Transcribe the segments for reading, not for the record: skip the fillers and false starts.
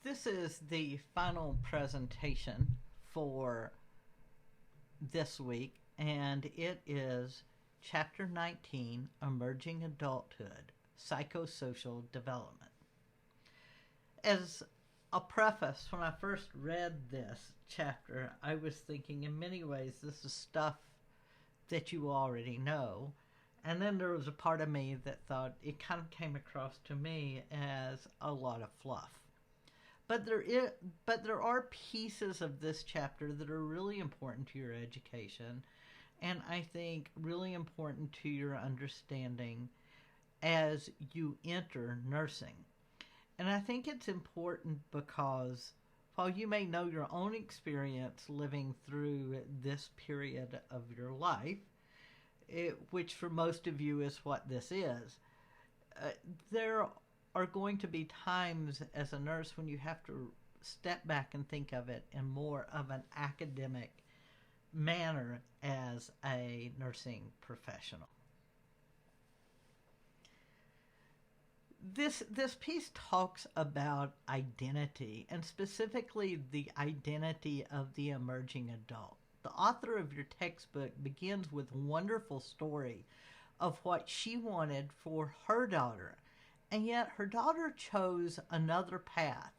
This is the final presentation for this week, and it is Chapter 19, Emerging Adulthood, Psychosocial Development. As a preface, when I first read this chapter, I was thinking in many ways this is stuff that you already know. And then there was a part of me that thought it kind of came across to me as a lot of fluff. But there are pieces of this chapter that are really important to your education, and I think really important to your understanding as you enter nursing. And I think it's important because while you may know your own experience living through this period of your life, which for most of you is what this is, there are going to be times as a nurse when you have to step back and think of it in more of an academic manner as a nursing professional. This piece talks about identity, and specifically the identity of the emerging adult. The author of your textbook begins with a wonderful story of what she wanted for her daughter, and yet her daughter chose another path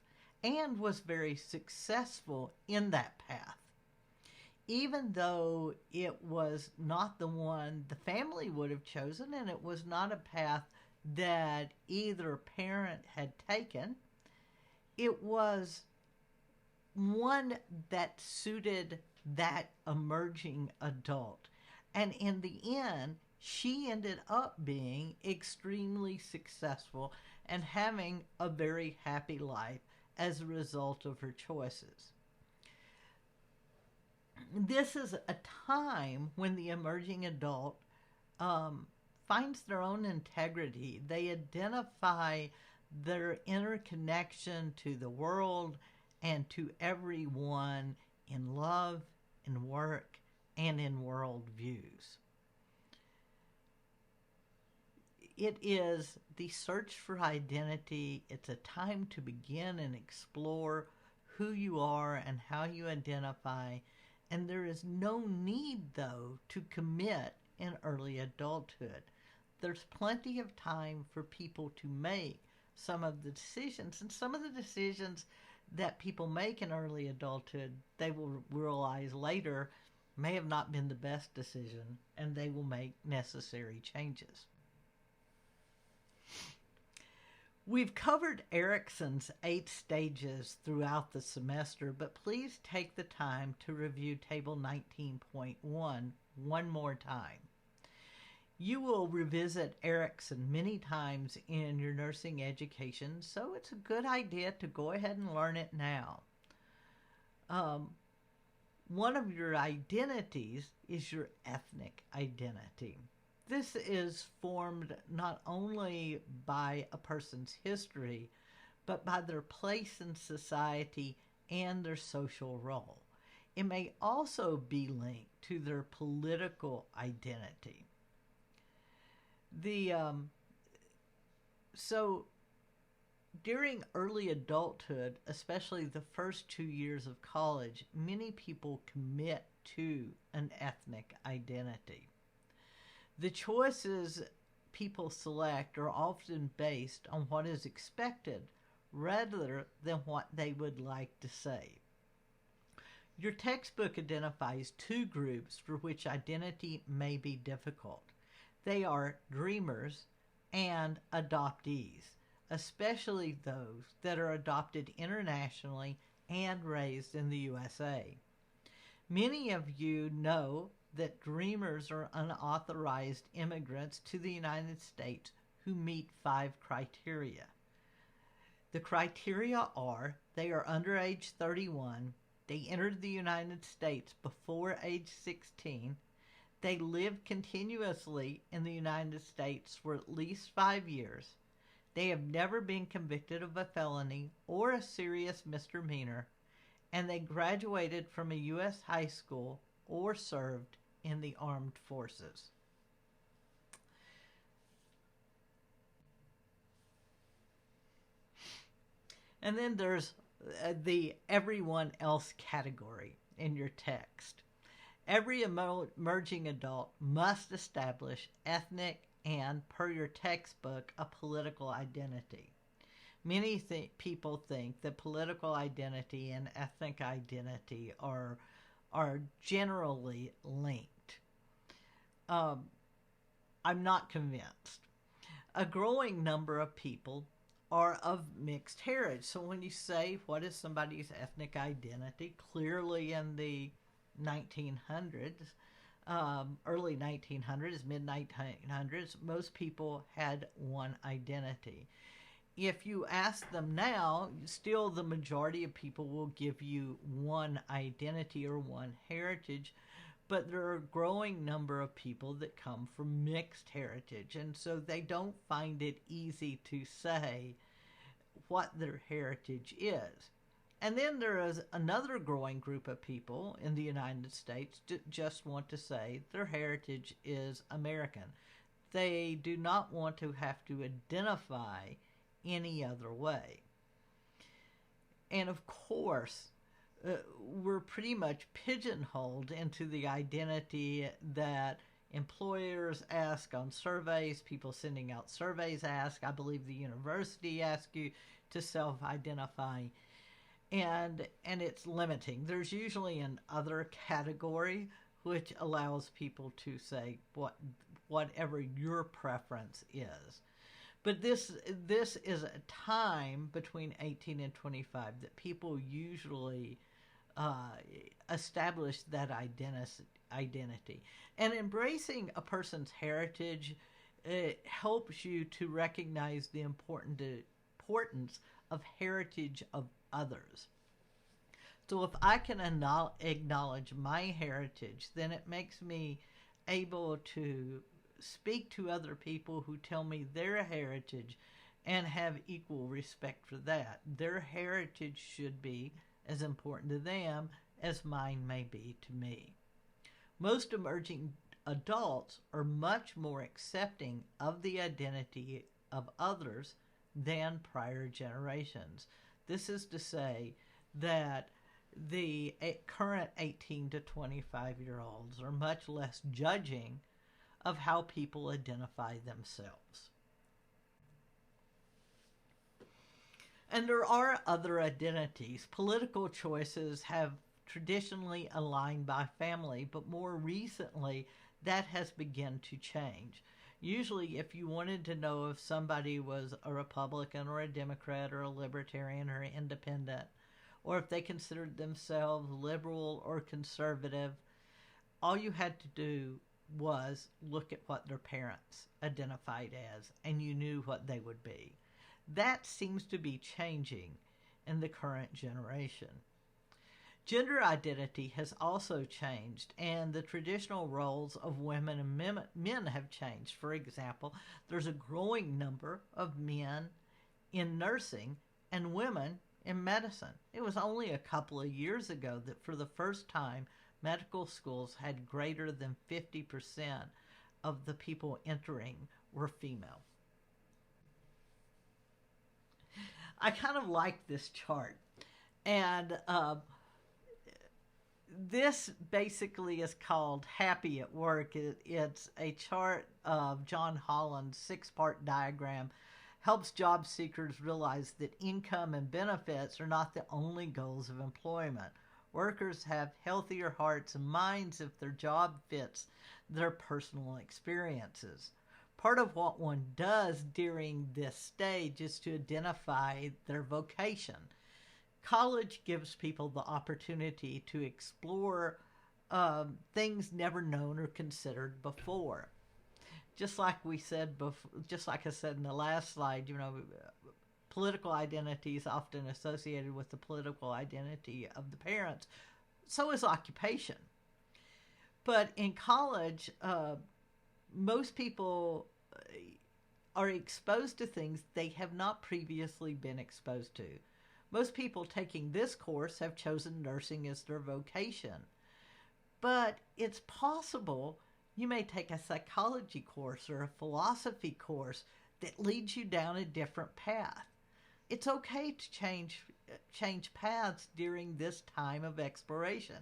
and was very successful in that path. Even though it was not the one the family would have chosen, and it was not a path that either parent had taken, it was one that suited that emerging adult. And in the end, she ended up being extremely successful and having a very happy life as a result of her choices. This is a time when the emerging adult finds their own integrity. They identify their interconnection to the world and to everyone in love, in work, and in world views. It is the search for identity. It's a time to begin and explore who you are and how you identify. And there is no need, though, to commit in early adulthood. There's plenty of time for people to make some of the decisions. And some of the decisions that people make in early adulthood, they will realize later may have not been the best decision, and they will make necessary changes. We've covered Erickson's 8 stages throughout the semester, but please take the time to review Table 19.1 one more time. You will revisit Erickson many times in your nursing education, so it's a good idea to go ahead and learn it now. One of your identities is your ethnic identity. This is formed not only by a person's history, but by their place in society and their social role. It may also be linked to their political identity. So during early adulthood, especially the first 2 years of college, many people commit to an ethnic identity. The choices people select are often based on what is expected rather than what they would like to say. Your textbook identifies 2 groups for which identity may be difficult. They are dreamers and adoptees, especially those that are adopted internationally and raised in the USA. Many of you know that dreamers are unauthorized immigrants to the United States who meet 5 criteria. The criteria are: they are under age 31, they entered the United States before age 16, they live continuously in the United States for at least 5 years, they have never been convicted of a felony or a serious misdemeanor, and they graduated from a U.S. high school or served in the armed forces. And then there's the everyone else category in your text. Every emerging adult must establish ethnic and, per your textbook, a political identity. Many people think that political identity and ethnic identity are generally linked. I'm not convinced. A growing number of people are of mixed heritage. So when you say what is somebody's ethnic identity, clearly in the 1900s, early 1900s, mid 1900s, most people had one identity. If you ask them now, still the majority of people will give you one identity or one heritage, but there are a growing number of people that come from mixed heritage, and so they don't find it easy to say what their heritage is. And then there is another growing group of people in the United States that just want to say their heritage is American. They do not want to have to identify any other way. And of course, we're pretty much pigeonholed into the identity that employers ask on surveys, people sending out surveys ask. I believe the university asks you to self-identify, and it's limiting. There's usually an other category which allows people to say whatever your preference is. But this is a time between 18 and 25 that people usually establish that identity. And embracing a person's heritage helps you to recognize the importance of heritage of others. So if I can acknowledge my heritage, then it makes me able to speak to other people who tell me their heritage and have equal respect for that. Their heritage should be as important to them as mine may be to me. Most emerging adults are much more accepting of the identity of others than prior generations. This is to say that the current 18 to 25-year-olds are much less judging of how people identify themselves. And there are other identities. Political choices have traditionally aligned by family, but more recently that has begun to change. Usually if you wanted to know if somebody was a Republican or a Democrat or a Libertarian or independent, or if they considered themselves liberal or conservative, all you had to do was look at what their parents identified as, and you knew what they would be. That seems to be changing in the current generation. Gender identity has also changed, and the traditional roles of women and men have changed. For example, there's a growing number of men in nursing and women in medicine. It was only a couple of years ago that for the first time medical schools had greater than 50% of the people entering were female. I kind of like this chart. And this basically is called Happy at Work. It's a chart of John Holland's 6-part diagram. Helps job seekers realize that income and benefits are not the only goals of employment. Workers have healthier hearts and minds if their job fits their personal experiences. Part of what one does during this stage is to identify their vocation. College gives people the opportunity to explore things never known or considered before. Just like we said before, just like I said in the last slide, political identity is often associated with the political identity of the parents. So is occupation. But in college, most people are exposed to things they have not previously been exposed to. Most people taking this course have chosen nursing as their vocation. But it's possible you may take a psychology course or a philosophy course that leads you down a different path. It's okay to change change paths during this time of exploration.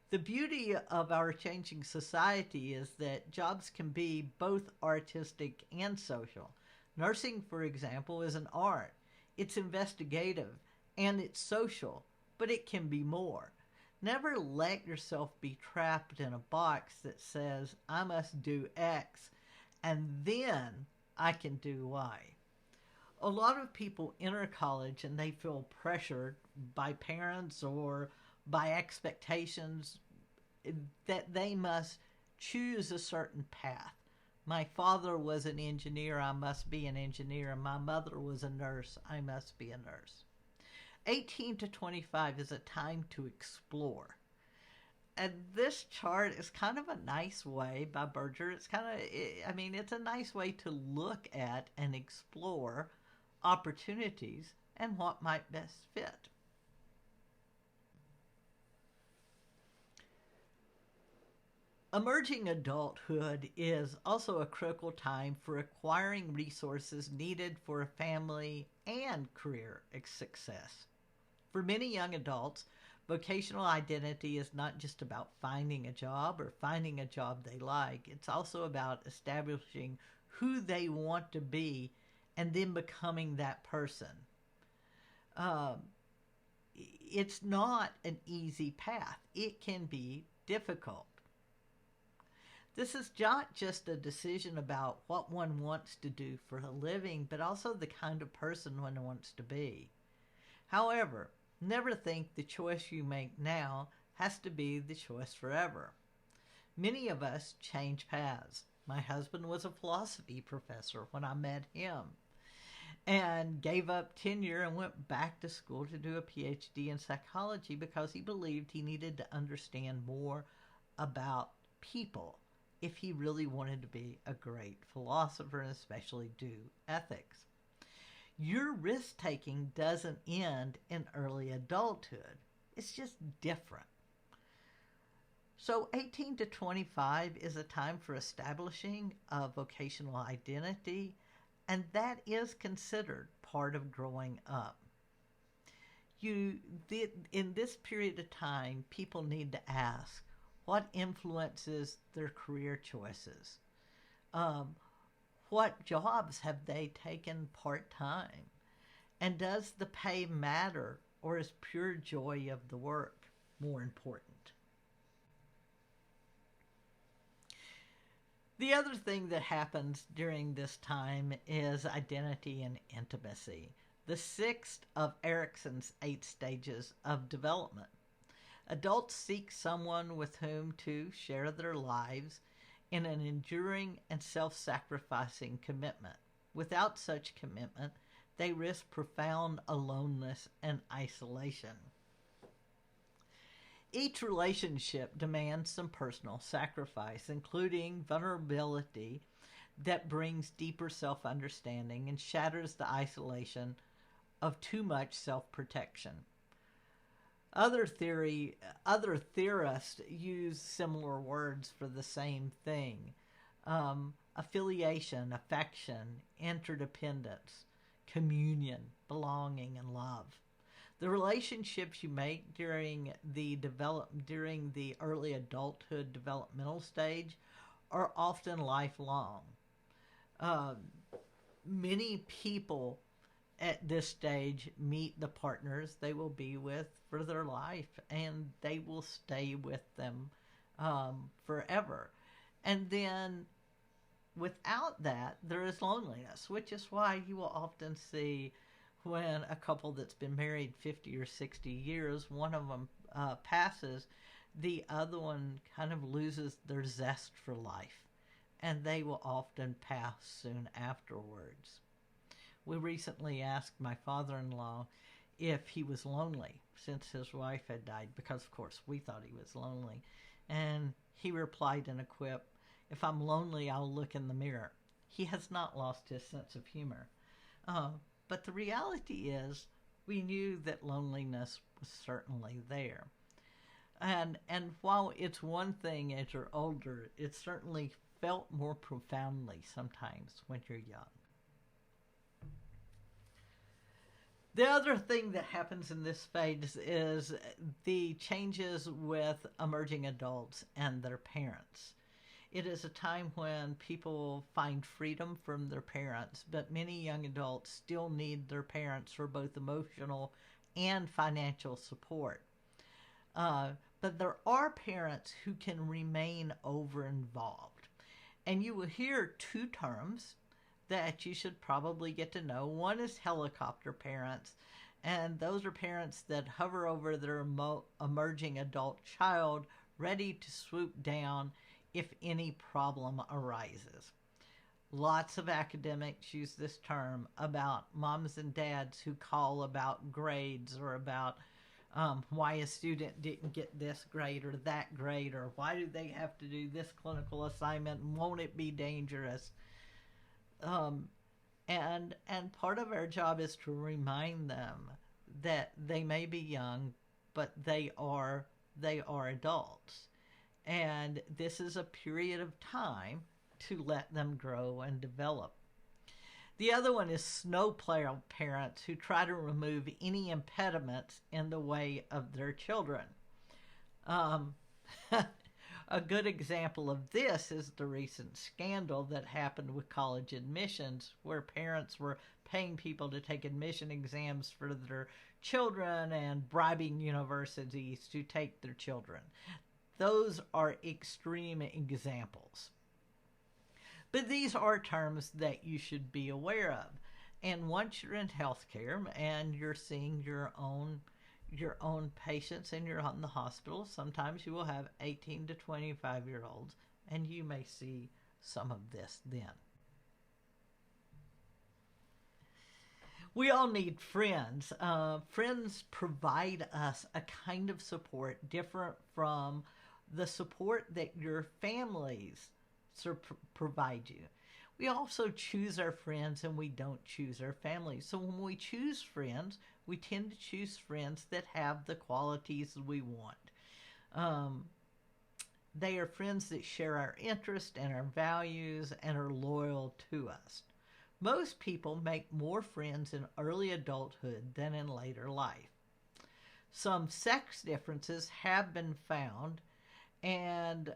The beauty of our changing society is that jobs can be both artistic and social. Nursing, for example, is an art. It's investigative and it's social, but it can be more. Never let yourself be trapped in a box that says, I must do X and then I can do Y. A lot of people enter college and they feel pressured by parents or by expectations that they must choose a certain path. My father was an engineer, I must be an engineer. My mother was a nurse, I must be a nurse. 18 to 25 is a time to explore. And this chart is kind of a nice way by Berger. It's a nice way to look at and explore opportunities and what might best fit. Emerging adulthood is also a critical time for acquiring resources needed for a family and career success. For many young adults, vocational identity is not just about finding a job or finding a job they like. It's also about establishing who they want to be and then becoming that person. It's not an easy path. It can be difficult. This is not just a decision about what one wants to do for a living, but also the kind of person one wants to be. However, never think the choice you make now has to be the choice forever. Many of us change paths. My husband was a philosophy professor when I met him and gave up tenure and went back to school to do a PhD in psychology because he believed he needed to understand more about people if he really wanted to be a great philosopher and especially do ethics. Your risk-taking doesn't end in early adulthood. It's just different. So 18 to 25 is a time for establishing a vocational identity, and that is considered part of growing up. In this period of time, people need to ask, what influences their career choices? What jobs have they taken part-time? And does the pay matter, or is pure joy of the work more important? The other thing that happens during this time is identity and intimacy, the sixth of Erikson's 8 stages of development. Adults seek someone with whom to share their lives in an enduring and self-sacrificing commitment. Without such commitment, they risk profound aloneness and isolation. Each relationship demands some personal sacrifice, including vulnerability that brings deeper self-understanding and shatters the isolation of too much self-protection. Other theorists use similar words for the same thing. Affiliation, affection, interdependence, communion, belonging, and love. The relationships you make during the early adulthood developmental stage are often lifelong. Many people at this stage meet the partners they will be with for their life, and they will stay with them forever. And then without that, there is loneliness, which is why you will often see when a couple that's been married 50 or 60 years, one of them passes, the other one kind of loses their zest for life, and they will often pass soon afterwards. We recently asked my father-in-law if he was lonely since his wife had died, because of course we thought he was lonely. And he replied in a quip, "If I'm lonely, I'll look in the mirror." He has not lost his sense of humor. But the reality is we knew that loneliness was certainly there. And while it's one thing as you're older, it certainly felt more profoundly sometimes when you're young. The other thing that happens in this phase is the changes with emerging adults and their parents. It is a time when people find freedom from their parents, but many young adults still need their parents for both emotional and financial support. Uh, but there are parents who can remain over involved. And you will hear two terms that you should probably get to know. One is helicopter parents, and those are parents that hover over their emerging adult child, ready to swoop down if any problem arises. Lots of academics use this term about moms and dads who call about grades or about why a student didn't get this grade or that grade, or why do they have to do this clinical assignment, and won't it be dangerous? Um, and part of our job is to remind them that they may be young, but they are adults, and this is a period of time to let them grow and develop. The other one is snowplow parents who try to remove any impediments in the way of their children. Um, a good example of this is the recent scandal that happened with college admissions, where parents were paying people to take admission exams for their children and bribing universities to take their children. Those are extreme examples. But these are terms that you should be aware of. And once you're in healthcare and you're seeing your own patients and you're in the hospital, sometimes you will have 18 to 25-year-olds, and you may see some of this then. We all need friends. Friends provide us a kind of support different from the support that your families provide you. We also choose our friends and we don't choose our families. So when we choose friends, we tend to choose friends that have the qualities we want. They are friends that share our interests and our values and are loyal to us. Most people make more friends in early adulthood than in later life. Some sex differences have been found, and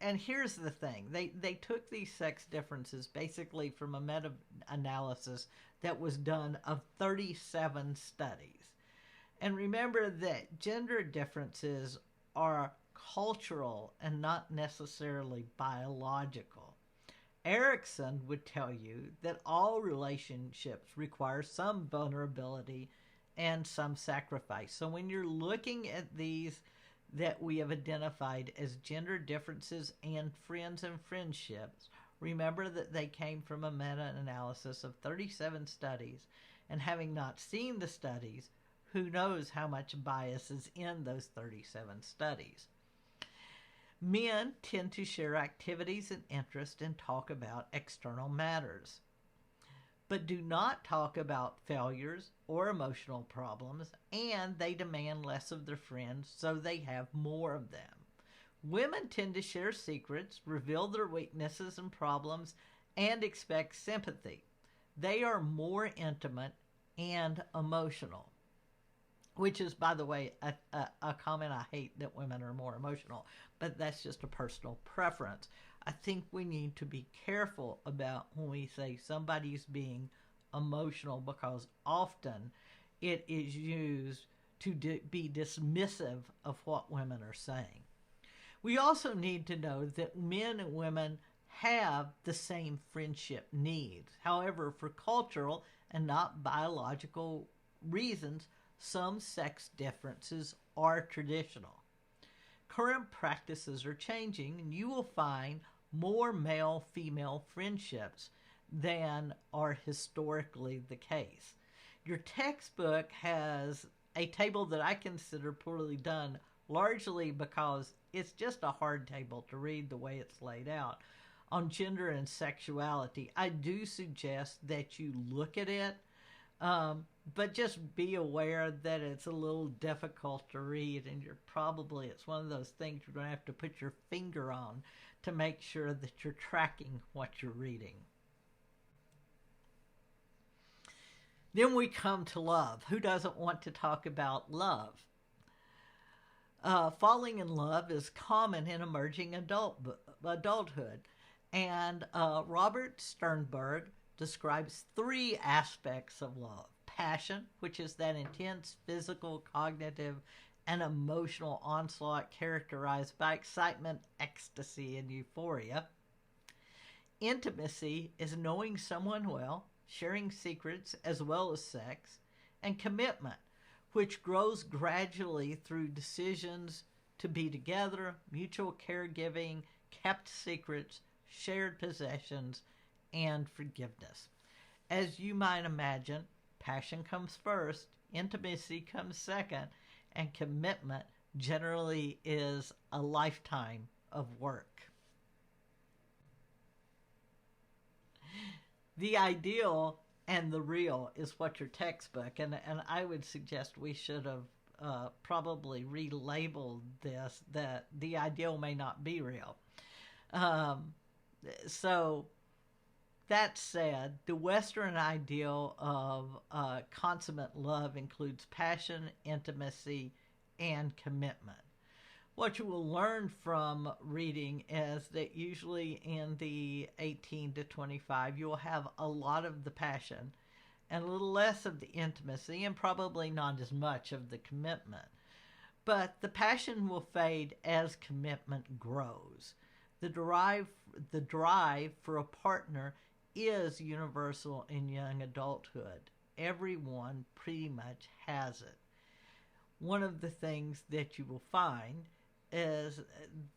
and here's the thing. They took these sex differences basically from a meta-analysis that was done of 37 studies. And remember that gender differences are cultural and not necessarily biological. Erickson would tell you that all relationships require some vulnerability and some sacrifice. So when you're looking at these that we have identified as gender differences and friends and friendships, remember that they came from a meta-analysis of 37 studies, and having not seen the studies, who knows how much bias is in those 37 studies. Men tend to share activities and interests and talk about external matters, but do not talk about failures or emotional problems, and they demand less of their friends, so they have more of them. Women tend to share secrets, reveal their weaknesses and problems, and expect sympathy. They are more intimate and emotional, which is, by the way, a comment I hate, that women are more emotional, but that's just a personal preference. I think we need to be careful about when we say somebody's being emotional, because often it is used to be dismissive of what women are saying. We also need to know that men and women have the same friendship needs. However, for cultural and not biological reasons, some sex differences are traditional. Current practices are changing, and you will find more male-female friendships than are historically the case. Your textbook has a table that I consider poorly done, largely because it's just a hard table to read the way it's laid out, on gender and sexuality. I do suggest that you look at it, but just be aware that it's a little difficult to read, and it's one of those things you're going to have to put your finger on to make sure that you're tracking what you're reading. Then we come to love. Who doesn't want to talk about love? Falling in love is common in emerging adulthood. And Robert Sternberg describes three aspects of love: passion, which is that intense physical, cognitive, and emotional onslaught characterized by excitement, ecstasy, and euphoria. Intimacy is knowing someone well, sharing secrets as well as sex. And commitment, which grows gradually through decisions to be together, mutual caregiving, kept secrets, shared possessions, and forgiveness. As you might imagine, passion comes first, intimacy comes second, and commitment generally is a lifetime of work. The ideal and the real is what your textbook, and I would suggest we should have probably relabeled this, that the ideal may not be real. So that said, the Western ideal of consummate love includes passion, intimacy, and commitment. What you will learn from reading is that usually in the 18 to 25, you will have a lot of the passion and a little less of the intimacy and probably not as much of the commitment. But the passion will fade as commitment grows. The drive for a partner is universal in young adulthood. Everyone pretty much has it. One of the things that you will find is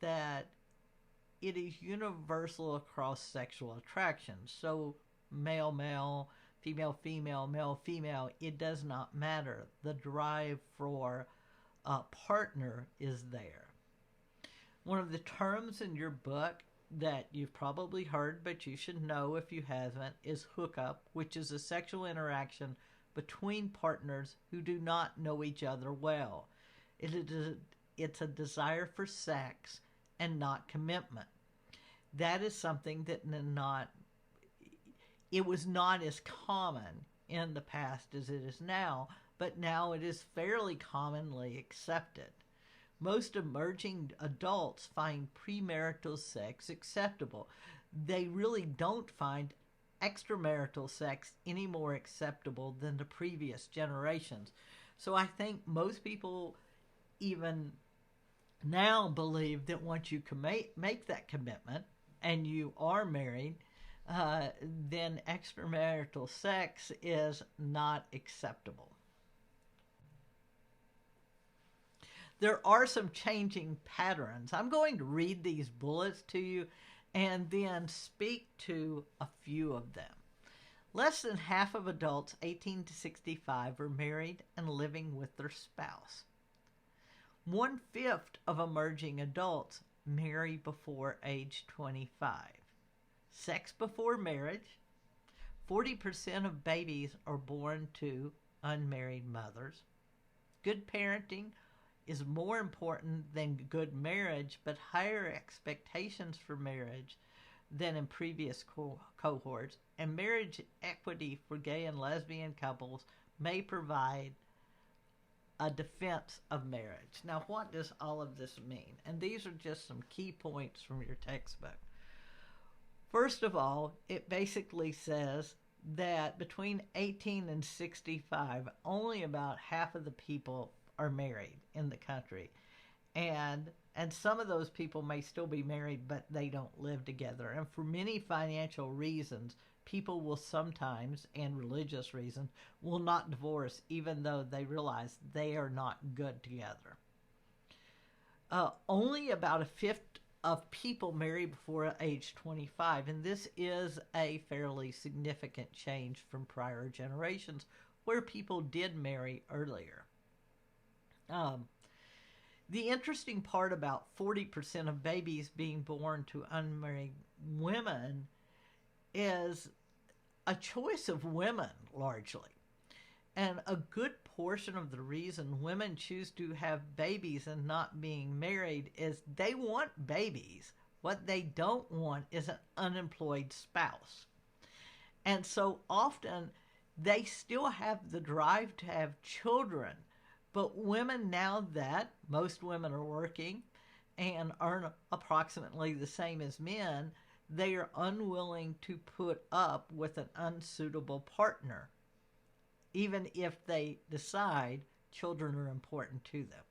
that it is universal across sexual attractions. So male, female, male, it does not matter. The drive for a partner is there. One of the terms in your book that you've probably heard, but you should know if you haven't, is hookup, which is a sexual interaction between partners who do not know each other well. It's a desire for sex and not commitment. That is something that it was not as common in the past as it is now, but now it is fairly commonly accepted. Most emerging adults find premarital sex acceptable. They really don't find extramarital sex any more acceptable than the previous generations. So I think most people even now believe that once you make that commitment and you are married, then extramarital sex is not acceptable. There are some changing patterns. I'm going to read these bullets to you and then speak to a few of them. Less than half of adults 18 to 65 are married and living with their spouse. 1/5 of emerging adults marry before age 25. Sex before marriage. 40% of babies are born to unmarried mothers. Good parenting is more important than good marriage, but higher expectations for marriage than in previous cohorts, and marriage equity for gay and lesbian couples may provide a defense of marriage. Now, what does all of this mean? And these are just some key points from your textbook. First of all, it basically says that between 18 and 65, only about half of the people are married in the country. And some of those people may still be married, but they don't live together. And for many financial reasons, people will sometimes, and religious reasons, will not divorce even though they realize they are not good together. Only about 1/5 of people marry before age 25, and this is a fairly significant change from prior generations where people did marry earlier. The interesting part about 40% of babies being born to unmarried women is a choice of women, largely. And a good portion of the reason women choose to have babies and not being married is they want babies. What they don't want is an unemployed spouse. And so often They still have the drive to have children, but women, now that most women are working and earn approximately the same as men, they are unwilling to put up with an unsuitable partner, even if they decide children are important to them.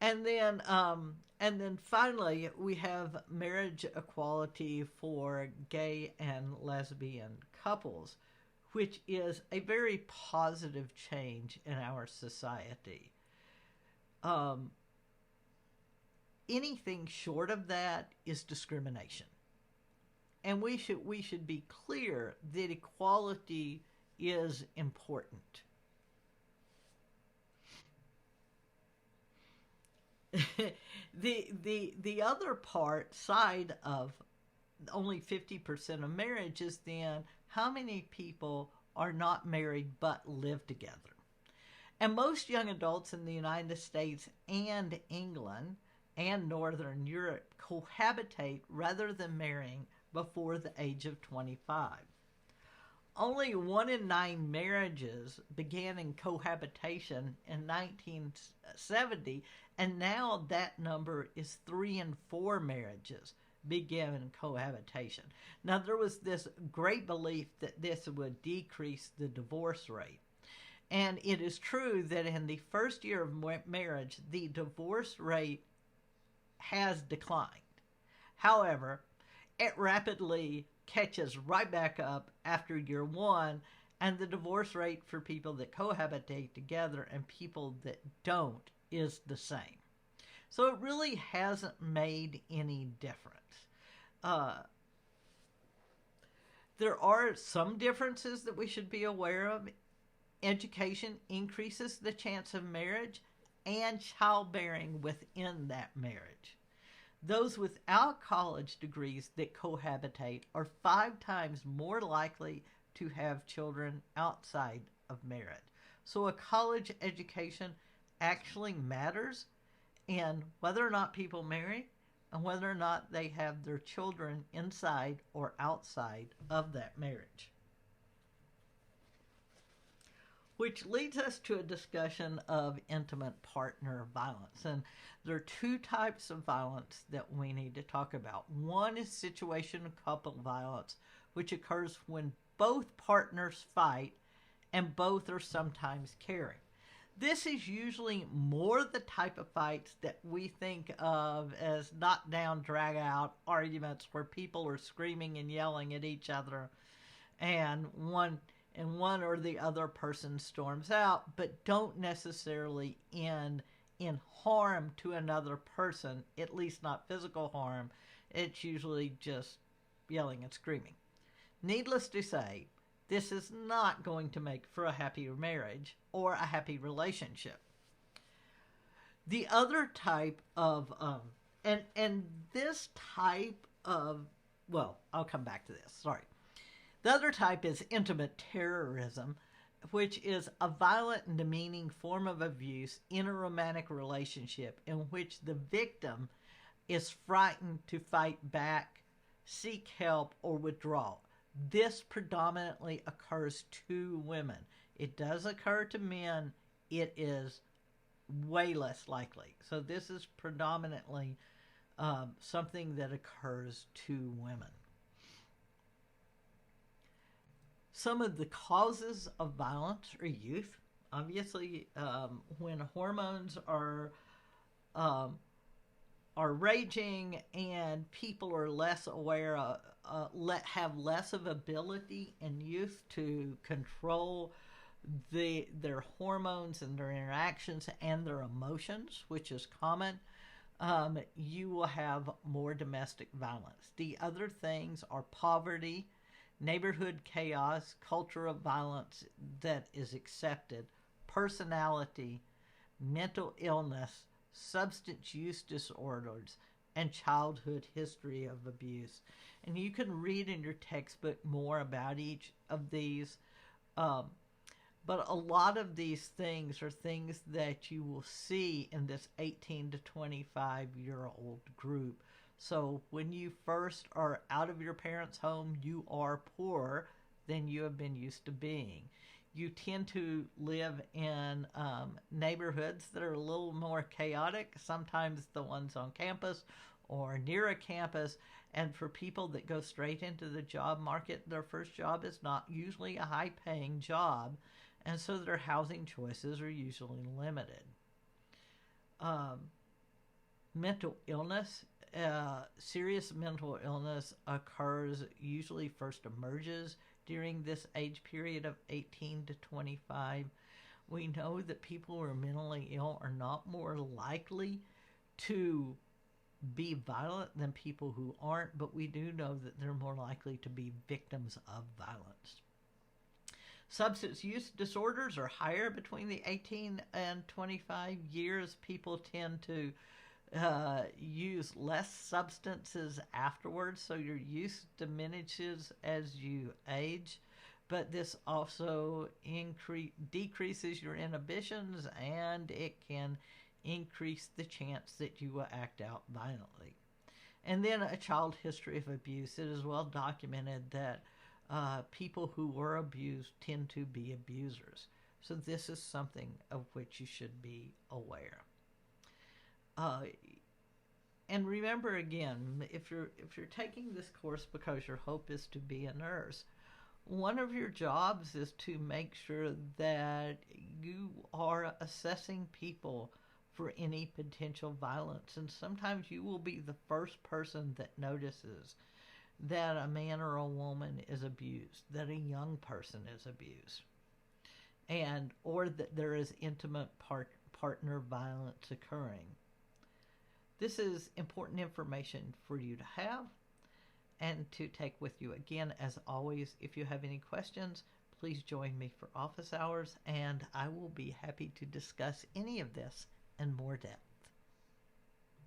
And then finally, we have marriage equality for gay and lesbian couples, which is a very positive change in our society. Um, Anything short of that is discrimination, and we should be clear that equality is important. The other side of only 50% of marriage is then how many people are not married but live together. And most young adults in the United States and England and Northern Europe cohabitate rather than marrying before the age of 25. Only 1 in 9 marriages began in cohabitation in 1970, and now that number is 3 in 4 marriages begin in cohabitation. Now, there was this great belief that this would decrease the divorce rate. And it is true that in the first year of marriage, the divorce rate has declined. However, it rapidly catches right back up after year 1, and the divorce rate for people that cohabitate together and people that don't is the same. So it really hasn't made any difference. Uh, there are some differences that we should be aware of. Education increases the chance of marriage and childbearing within that marriage. Those without college degrees that cohabitate are 5 times more likely to have children outside of marriage. So a college education actually matters in whether or not people marry and whether or not they have their children inside or outside of that marriage. Which leads us to a discussion of intimate partner violence. And there are 2 types of violence that we need to talk about. One is situational couple violence, which occurs when both partners fight and both are sometimes caring. This is usually more the type of fights that we think of as knockdown, drag out arguments where people are screaming and yelling at each other and one or the other person storms out, but don't necessarily end in harm to another person, at least not physical harm. It's usually just yelling and screaming. Needless to say, this is not going to make for a happy marriage or a happy relationship. The other type of, and this type of, well, I'll come back to this, sorry. The other type is intimate terrorism, which is a violent and demeaning form of abuse in a romantic relationship in which the victim is frightened to fight back, seek help, or withdraw. This predominantly occurs to women. It does occur to men. It is way less likely. So this is predominantly something that occurs to women. Some of the causes of violence are youth. Obviously, when hormones are raging and people are less aware, have less of ability in youth to control their hormones and their interactions and their emotions, which is common, you will have more domestic violence. The other things are poverty, neighborhood chaos, culture of violence that is accepted, personality, mental illness, substance use disorders, and childhood history of abuse. And you can read in your textbook more about each of these. But a lot of these things are things that you will see in this 18 to 25-year-old group. So when you first are out of your parents' home, you are poor. than you have been used to being. You tend to live in neighborhoods that are a little more chaotic, sometimes the ones on campus or near a campus. And for people that go straight into the job market, their first job is not usually a high paying job. And so their housing choices are usually limited. Mental illness, serious mental illness occurs, usually first emerges during this age period of 18 to 25. We know that people who are mentally ill are not more likely to be violent than people who aren't, but we do know that they're more likely to be victims of violence. Substance use disorders are higher between the 18 and 25 years. People tend to use less substances afterwards, so your use diminishes as you age, but this also decreases your inhibitions, and it can increase the chance that you will act out violently. And then a child history of abuse. It is well documented that people who were abused tend to be abusers. So this is something of which you should be aware. And remember again, if you're taking this course because your hope is to be a nurse, one of your jobs is to make sure that you are assessing people for any potential violence. And sometimes you will be the first person that notices that a man or a woman is abused, that a young person is abused, and or that there is intimate partner violence occurring. This is important information for you to have and to take with you. Again, as always, if you have any questions, please join me for office hours, and I will be happy to discuss any of this in more depth.